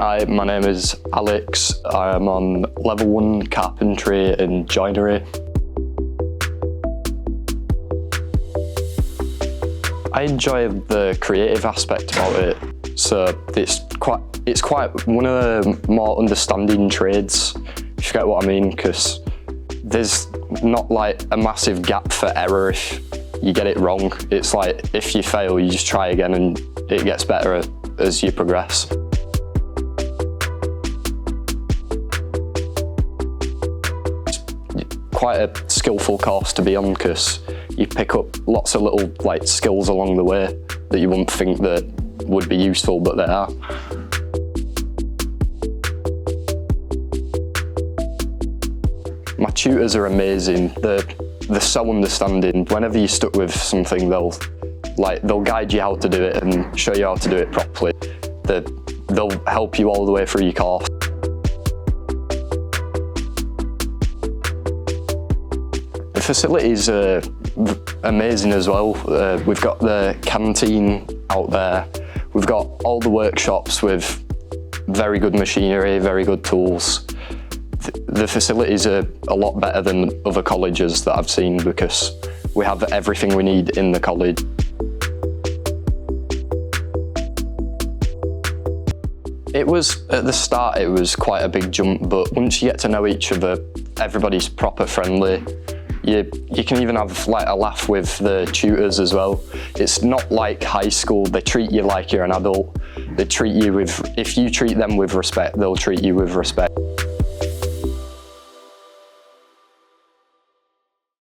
Hi, my name is Alex. I'm on level 1 Carpentry and Joinery. I enjoy the creative aspect about it. So it's quite one of the more understanding trades, if you get what I mean, because there's not like a massive gap for error if you get it wrong. It's like if you fail, you just try again and it gets better as you progress. Quite a skillful course to be on because you pick up lots of little skills along the way that you wouldn't think that would be useful, but they are. My tutors are amazing. They're so understanding. Whenever you're stuck with something, they'll guide you how to do it and show you how to do it properly. They'll help you all the way through your course. The facilities are amazing as well. We've got the canteen out there. We've got all the workshops with very good machinery, very good tools. The facilities are a lot better than other colleges that I've seen because we have everything we need in the college. It was, at the start, it was quite a big jump, but once you get to know each other, everybody's proper friendly. You can even have a laugh with the tutors as well. It's not like high school. They treat you like you're an adult. They treat you with, if you treat them with respect, they'll treat you with respect.